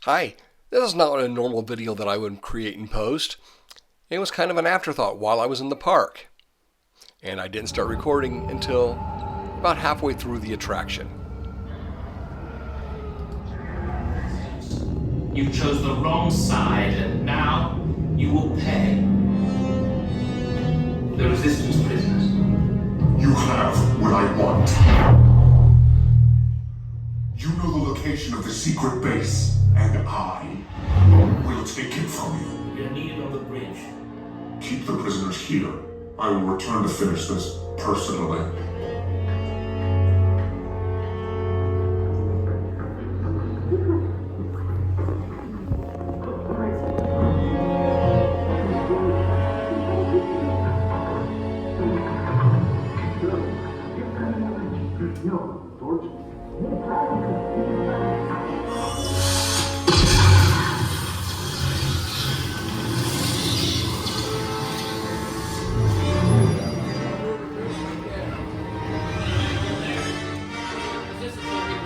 Hi, this is not a normal video that I would create and post. It was kind of an afterthought while I was in the park. And I didn't start recording until about halfway through the attraction. You chose the wrong side, and now you will pay. The resistance prisoners. You have what I want. You know the location of the secret base, and I will take it from you. You're needed on the bridge. Keep the prisoners here. I will return to finish this personally.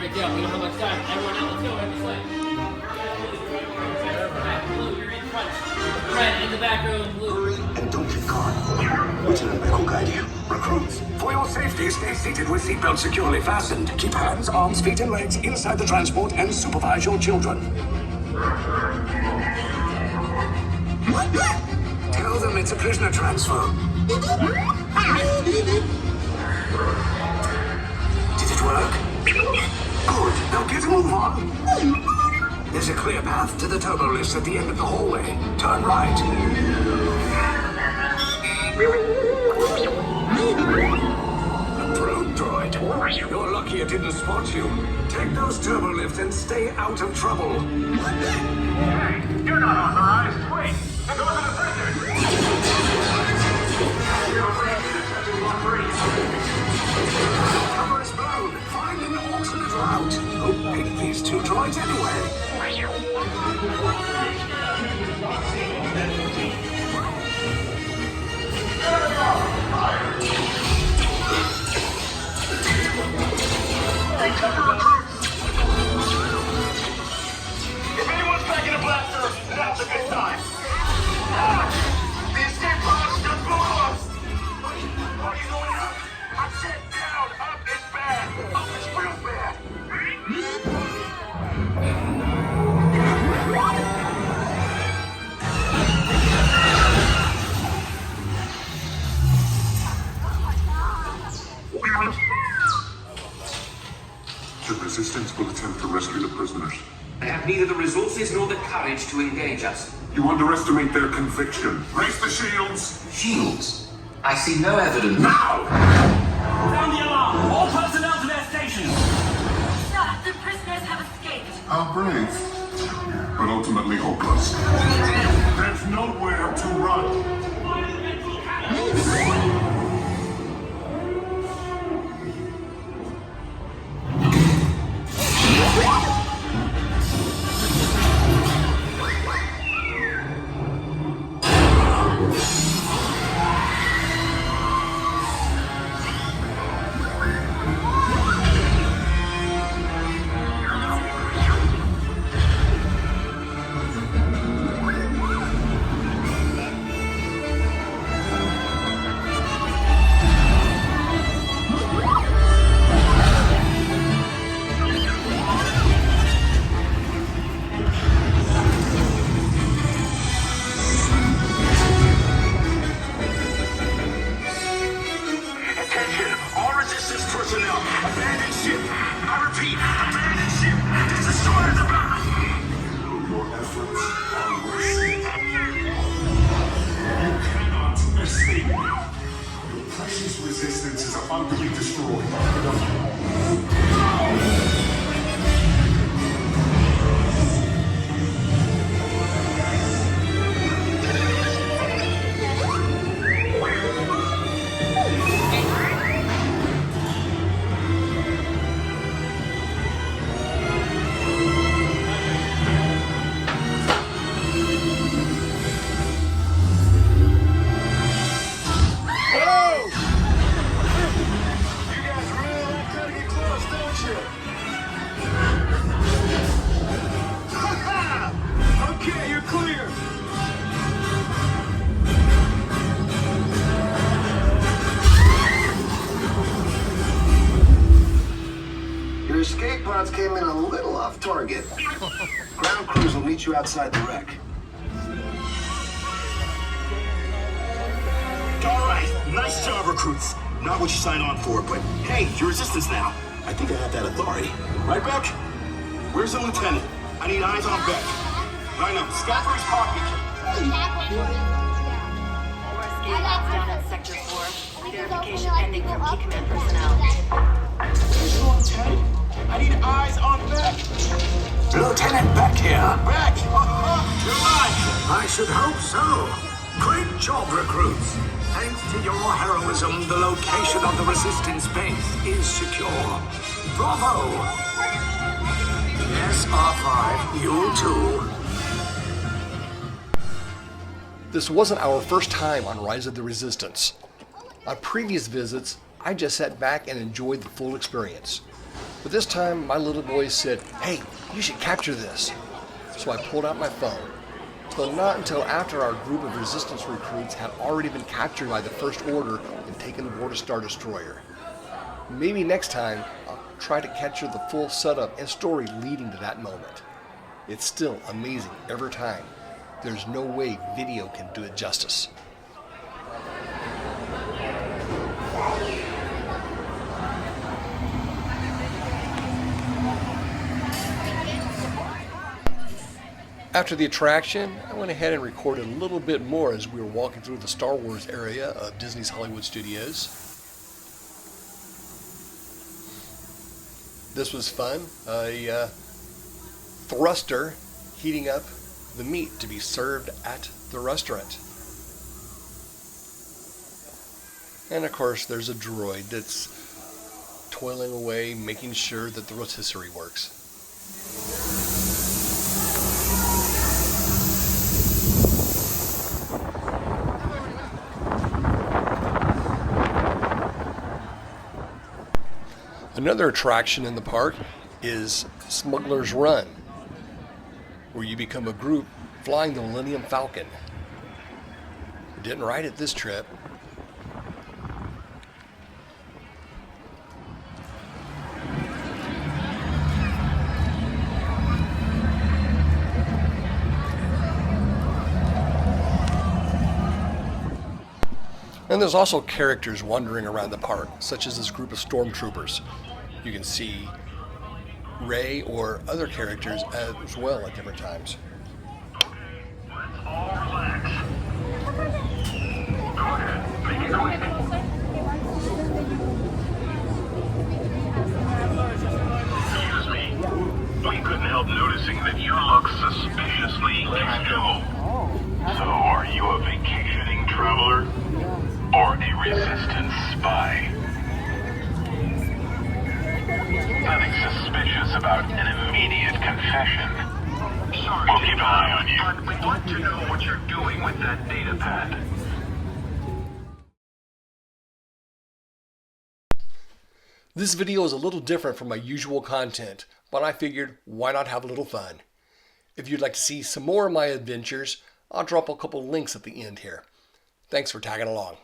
We don't have much time. Everyone else, let's go. Every slide. Blue, you're in front. Red, in the back row, and blue. Hurry and don't get caught. Lieutenant Mick will guide you. Recruits, for your safety, stay seated with seatbelts securely fastened. Keep hands, arms, feet, and legs inside the transport and supervise your children. Tell them it's a prisoner transfer. Did it work? Good. Now get a move on. There's a clear path to the turbo lifts at the end of the hallway. Turn right. Drone droid. You're lucky it didn't spot you. Take those turbo lifts and stay out of trouble. Hey, you're not authorized. Wait, those are the prisoners. You're afraid to touch block Cover is blown. Find an alternate route. Who picked these two droids anyway? If anyone's packing a blaster, now's a good time. The escape pods just blew up. What are you going up? I said down. Up is bad. Up is real bad. The resistance will attempt to rescue the prisoners. They have neither the resources nor the courage to engage us. You underestimate their conviction. Raise the shields! Shields? I see no evidence. Now! Sound the alarm. All personnel to their stations. Sir, the prisoners have escaped. How brave. But ultimately hopeless. There's nowhere to run. Your escape pods came in a little off target. Ground crews will meet you outside the wreck. All right, nice job, recruits. Not what you signed on for, but hey, you're resistance now. I think I have that authority. Right, Beck? Where's the lieutenant? I need eyes on Beck. Line up, scan for his pocket. Down in Sector 4. Verification pending from Key Command personnel. Where's the lieutenant? I need eyes on Beck. Lieutenant Beck here. Beck! You're alive! I should hope so. Great job, recruits. Thanks to your heroism, the location of the resistance base is secure. Bravo! Yes, R5, you too. This wasn't our first time on Rise of the Resistance. On previous visits, I just sat back and enjoyed the full experience. But this time, my little boy said, "Hey, you should capture this." So I pulled out my phone. So not until after our group of Resistance recruits had already been captured by the First Order and taken aboard a Star Destroyer. Maybe next time, I'll try to capture the full setup and story leading to that moment. It's still amazing every time. There's no way video can do it justice. After the attraction, I went ahead and recorded a little bit more as we were walking through the Star Wars area of Disney's Hollywood Studios. This was fun. A thruster heating up the meat to be served at the restaurant. And of course there's a droid that's toiling away making sure that the rotisserie works. Another attraction in the park is Smuggler's Run, where you become a group flying the Millennium Falcon. Didn't ride it this trip. And there's also characters wandering around the park, such as this group of stormtroopers. You can see Rey or other characters as well at different times. Let's all relax. Go ahead, make it quick. Excuse me. We couldn't help noticing that you look suspiciously casual. So, are you a vacationing traveler? Or a resistance spy? Nothing suspicious about an immediate confession. Sorry, we'll keep an eye on you. But we'd like to know what you're doing with that data pad. This video is a little different from my usual content, but I figured why not have a little fun. If you'd like to see some more of my adventures, I'll drop a couple links at the end here. Thanks for tagging along.